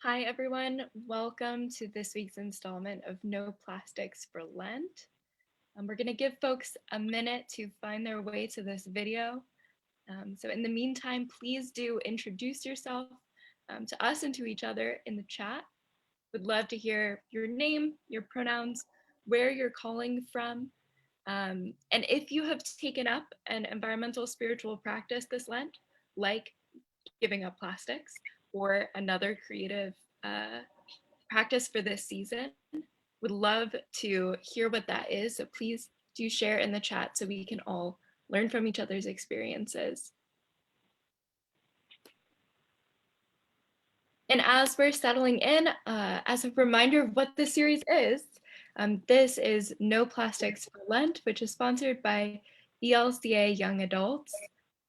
Hi, everyone. Welcome to this week's installment of No Plastics for Lent. We're going to give folks a minute to find their way to this video. So in the meantime, please do introduce yourself to us and to each other in the chat. Would love to hear your name, your pronouns, where you're calling from. And if you have taken up an environmental spiritual practice this Lent, like giving up plastics or another creative practice for this season, would love to hear what that is. So please do share in the chat so we can all learn from each other's experiences. And as we're settling in, as a reminder of what this series is, this is No Plastics for Lent, which is sponsored by ELCA Young Adults.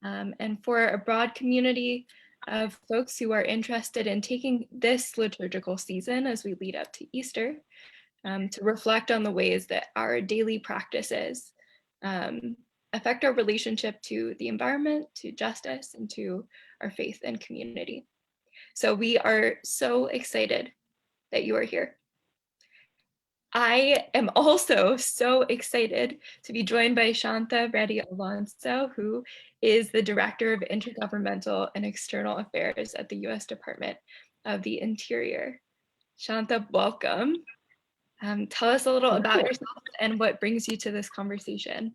And for a broad community of folks who are interested in taking this liturgical season as we lead up to Easter, to reflect on the ways that our daily practices affect our relationship to the environment, to justice, and to our faith and community. So we are so excited that you are here. I am also so excited to be joined by Shantha Ready Alonso, who is the Director of Intergovernmental and External Affairs at the U.S. Department of the Interior. Shantha, welcome. Tell us a little about yourself and what brings you to this conversation.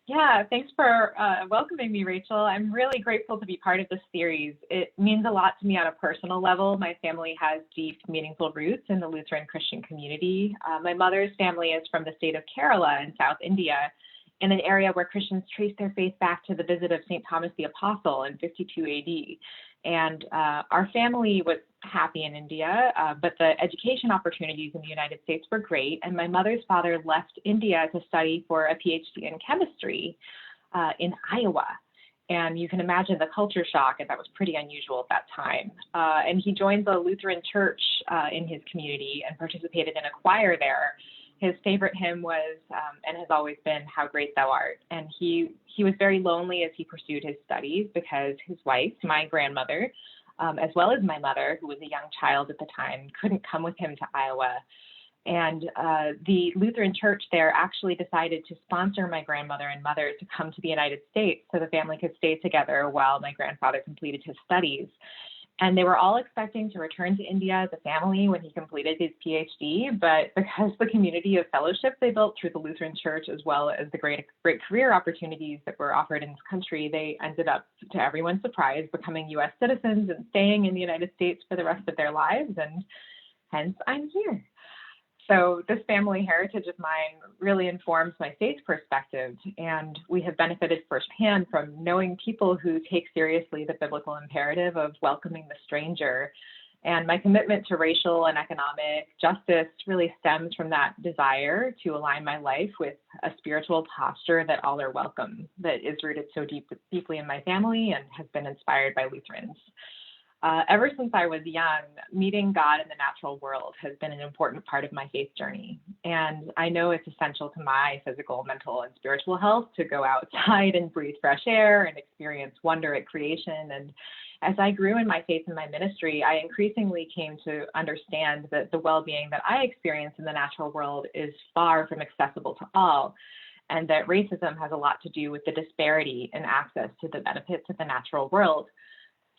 Yeah, thanks for welcoming me, Rachel. I'm really grateful to be part of this series. It means a lot to me on a personal level. My family has deep, meaningful roots in the Lutheran Christian community. My mother's family is from the state of Kerala in South India, in an area where Christians trace their faith back to the visit of St. Thomas the Apostle in 52 AD. And our family was happy in India, but the education opportunities in the United States were great. And my mother's father left India to study for a PhD in chemistry in Iowa. And you can imagine the culture shock, and that was pretty unusual at that time. And he joined the Lutheran church in his community and participated in a choir there. His favorite hymn was, and has always been, How Great Thou Art. And he was very lonely as he pursued his studies because his wife, my grandmother, as well as my mother, who was a young child at the time, couldn't come with him to Iowa. And the Lutheran church there actually decided to sponsor my grandmother and mother to come to the United States so the family could stay together while my grandfather completed his studies. And they were all expecting to return to India as a family when he completed his PhD, but because the community of fellowship they built through the Lutheran Church, as well as the great career opportunities that were offered in this country, they ended up, to everyone's surprise, becoming U.S. citizens and staying in the United States for the rest of their lives, and hence I'm here. So this family heritage of mine really informs my faith perspective, and we have benefited firsthand from knowing people who take seriously the biblical imperative of welcoming the stranger. And my commitment to racial and economic justice really stems from that desire to align my life with a spiritual posture that all are welcome, that is rooted so deeply in my family and has been inspired by Lutherans. Ever since I was young, meeting God in the natural world has been an important part of my faith journey. And I know it's essential to my physical, mental, and spiritual health to go outside and breathe fresh air and experience wonder at creation. And as I grew in my faith and my ministry, I increasingly came to understand that the well-being that I experience in the natural world is far from accessible to all, and that racism has a lot to do with the disparity in access to the benefits of the natural world.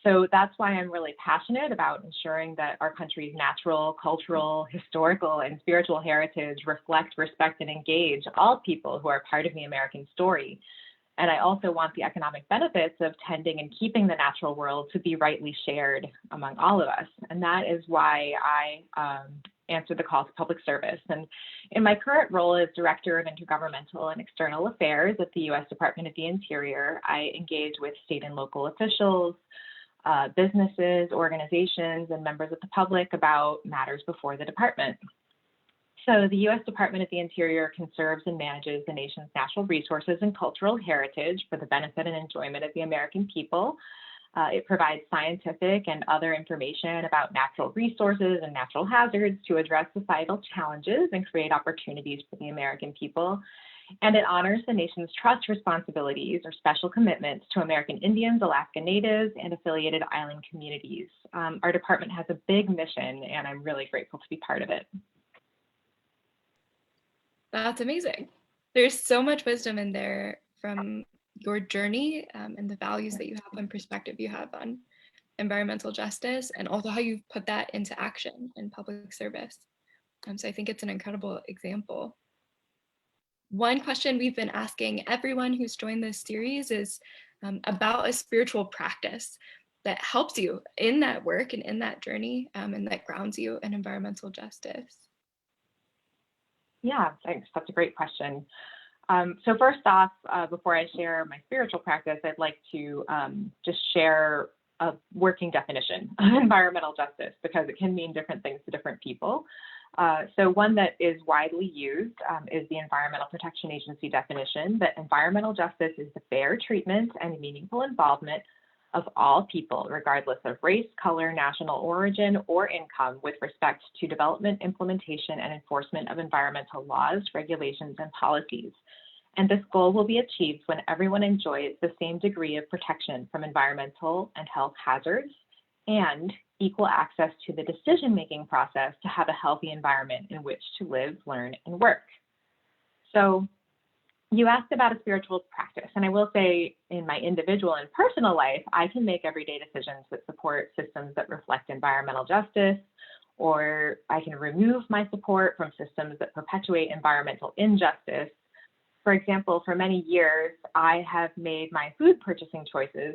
So that's why I'm really passionate about ensuring that our country's natural, cultural, historical, and spiritual heritage reflect, respect, and engage all people who are part of the American story. And I also want the economic benefits of tending and keeping the natural world to be rightly shared among all of us. And that is why I answered the call to public service. And in my current role as Director of Intergovernmental and External Affairs at the U.S. Department of the Interior, I engage with state and local officials, businesses, organizations, and members of the public about matters before the department. So the U.S. Department of the Interior conserves and manages the nation's natural resources and cultural heritage for the benefit and enjoyment of the American people. It provides scientific and other information about natural resources and natural hazards to address societal challenges and create opportunities for the American people. And it honors the nation's trust responsibilities or special commitments to American Indians, Alaska Natives, and affiliated island communities. Our department has a big mission, and I'm really grateful to be part of it. That's amazing. There's so much wisdom in there from your journey and the values that you have and perspective you have on environmental justice, and also how you've put that into action in public service. So I think it's an incredible example. One question we've been asking everyone who's joined this series is about a spiritual practice that helps you in that work and in that journey, and that grounds you in environmental justice. Yeah, thanks. That's a great question. So first off, before I share my spiritual practice, I'd like to just share a working definition of environmental justice, because it can mean different things to different people. So one that is widely used is the Environmental Protection Agency definition, that environmental justice is the fair treatment and meaningful involvement of all people, regardless of race, color, national origin, or income, with respect to development, implementation, and enforcement of environmental laws, regulations, and policies. And this goal will be achieved when everyone enjoys the same degree of protection from environmental and health hazards, and equal access to the decision-making process to have a healthy environment in which to live, learn, and work. So you asked about a spiritual practice, and I will say in my individual and personal life, I can make everyday decisions that support systems that reflect environmental justice, or I can remove my support from systems that perpetuate environmental injustice. For example, for many years, I have made my food purchasing choices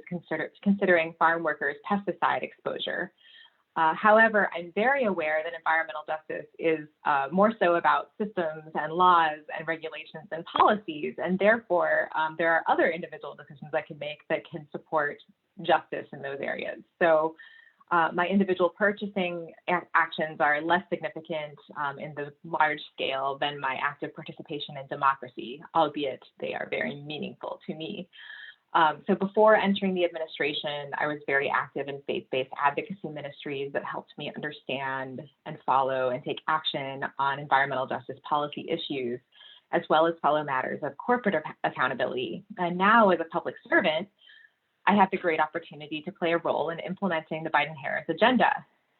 considering farm workers' pesticide exposure. However, I'm very aware that environmental justice is more so about systems and laws and regulations and policies, and therefore there are other individual decisions I can make that can support justice in those areas. So my individual purchasing actions are less significant in the large scale than my active participation in democracy, albeit they are very meaningful to me. So before entering the administration, I was very active in faith-based advocacy ministries that helped me understand and follow and take action on environmental justice policy issues, as well as follow matters of corporate accountability. And now, as a public servant, I have the great opportunity to play a role in implementing the Biden-Harris agenda.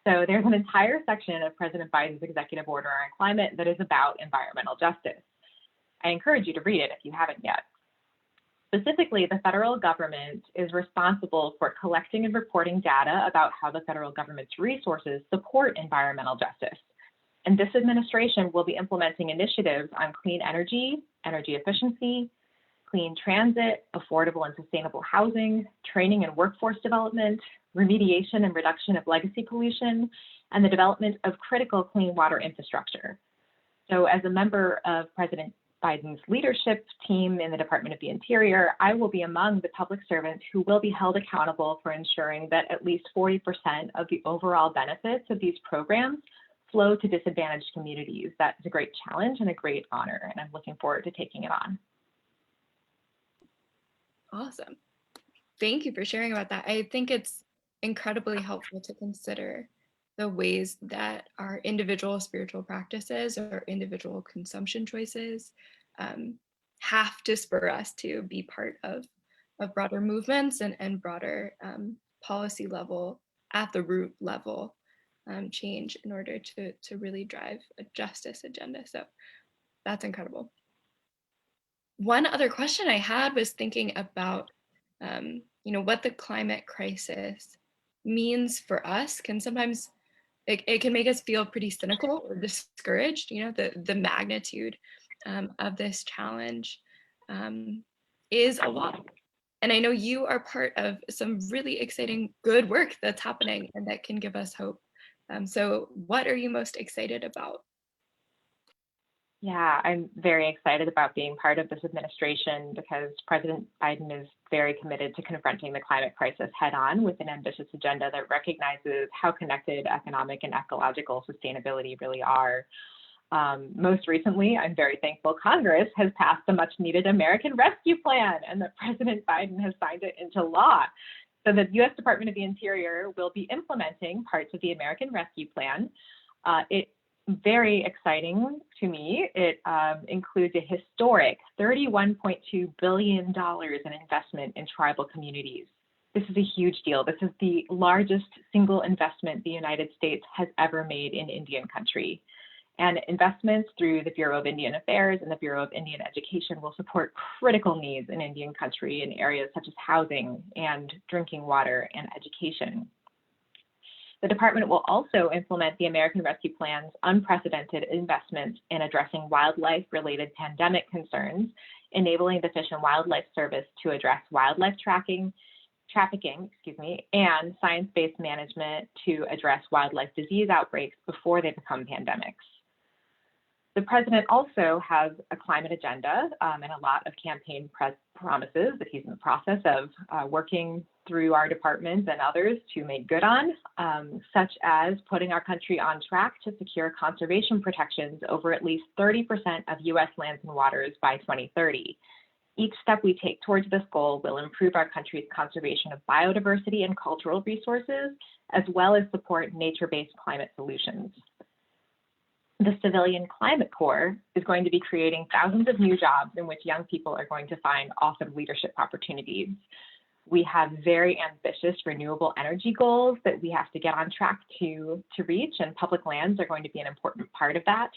So there's an entire section of President Biden's executive order on climate that is about environmental justice. I encourage you to read it if you haven't yet. Specifically, the federal government is responsible for collecting and reporting data about how the federal government's resources support environmental justice. And this administration will be implementing initiatives on clean energy, energy efficiency, clean transit, affordable and sustainable housing, training and workforce development, remediation and reduction of legacy pollution, and the development of critical clean water infrastructure. So as a member of President Biden's leadership team in the Department of the Interior, I will be among the public servants who will be held accountable for ensuring that at least 40% of the overall benefits of these programs flow to disadvantaged communities. That's a great challenge and a great honor, and I'm looking forward to taking it on. Awesome. Thank you for sharing about that. I think it's incredibly helpful to consider the ways that our individual spiritual practices or individual consumption choices have to spur us to be part of broader movements and broader policy level, at the root level, change in order to really drive a justice agenda. So that's incredible. One other question I had was thinking about what the climate crisis means for us. Can sometimes it can make us feel pretty cynical or discouraged. The magnitude of this challenge is a lot. And I know you are part of some really exciting good work that's happening and that can give us hope. So what are you most excited about? Yeah, I'm very excited about being part of this administration because President Biden is very committed to confronting the climate crisis head on with an ambitious agenda that recognizes how connected economic and ecological sustainability really are. Most recently, I'm very thankful Congress has passed a much needed American Rescue Plan and that President Biden has signed it into law. So the U.S. Department of the Interior will be implementing parts of the American Rescue Plan. It very exciting to me. It includes a historic $31.2 billion in investment in tribal communities. This is a huge deal. This is the largest single investment the United States has ever made in Indian country. And investments through the Bureau of Indian Affairs and the Bureau of Indian Education will support critical needs in Indian country in areas such as housing and drinking water and education. The department will also implement the American Rescue Plan's unprecedented investment in addressing wildlife-related pandemic concerns, enabling the Fish and Wildlife Service to address wildlife trafficking, and science-based management to address wildlife disease outbreaks before they become pandemics. The president also has a climate agenda and a lot of campaign promises that he's in the process of working through our departments and others to make good on, such as putting our country on track to secure conservation protections over at least 30% of U.S. lands and waters by 2030. Each step we take towards this goal will improve our country's conservation of biodiversity and cultural resources, as well as support nature-based climate solutions. The Civilian Climate Corps is going to be creating thousands of new jobs in which young people are going to find awesome leadership opportunities. We have very ambitious renewable energy goals that we have to get on track to reach, and public lands are going to be an important part of that.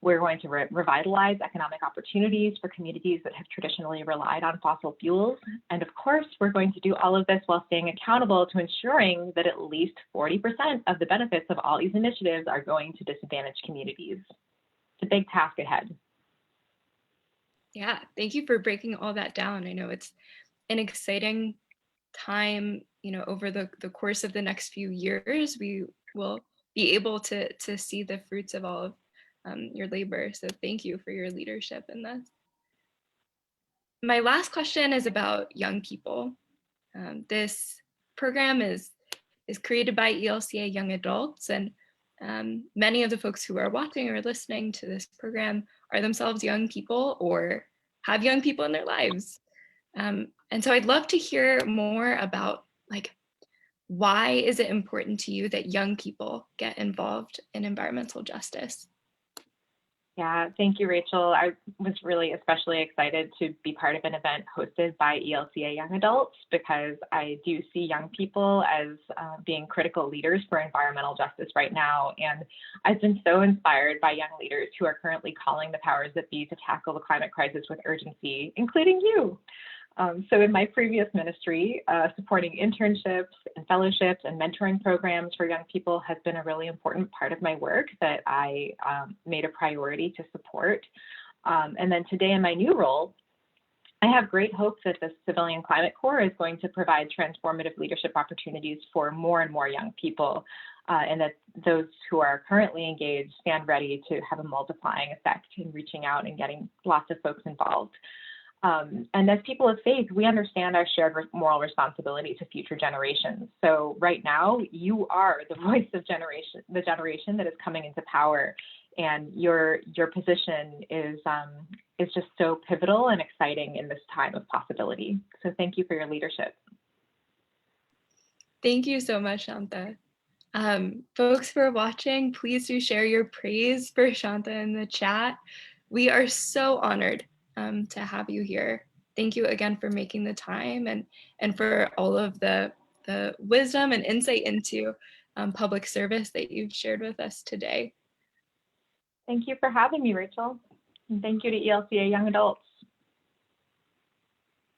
We're going to revitalize economic opportunities for communities that have traditionally relied on fossil fuels. And of course, we're going to do all of this while staying accountable to ensuring that at least 40% of the benefits of all these initiatives are going to disadvantaged communities. It's a big task ahead. Yeah, thank you for breaking all that down. I know it's an exciting time, over the course of the next few years, we will be able to see the fruits of all of your labor. So thank you for your leadership in this. My last question is about young people. This program is created by ELCA Young Adults, and many of the folks who are watching or listening to this program are themselves young people or have young people in their lives. And so I'd love to hear more about, why is it important to you that young people get involved in environmental justice? Yeah, thank you, Rachel. I was really especially excited to be part of an event hosted by ELCA Young Adults because I do see young people as being critical leaders for environmental justice right now. And I've been so inspired by young leaders who are currently calling the powers that be to tackle the climate crisis with urgency, including you. So in my previous ministry, supporting internships and fellowships and mentoring programs for young people has been a really important part of my work that I made a priority to support. And then today in my new role, I have great hope that the Civilian Climate Corps is going to provide transformative leadership opportunities for more and more young people, and that those who are currently engaged stand ready to have a multiplying effect in reaching out and getting lots of folks involved. And as people of faith, we understand our shared moral responsibility to future generations. So right now, you are the voice of the generation that is coming into power, and your position is just so pivotal and exciting in this time of possibility. So thank you for your leadership. Thank you so much, Shantha. Folks who are watching, please do share your praise for Shantha in the chat. We are so honored to have you here. Thank you again for making the time and for all of the wisdom and insight into public service that you've shared with us today. Thank you for having me, Rachel. And thank you to ELCA Young Adults.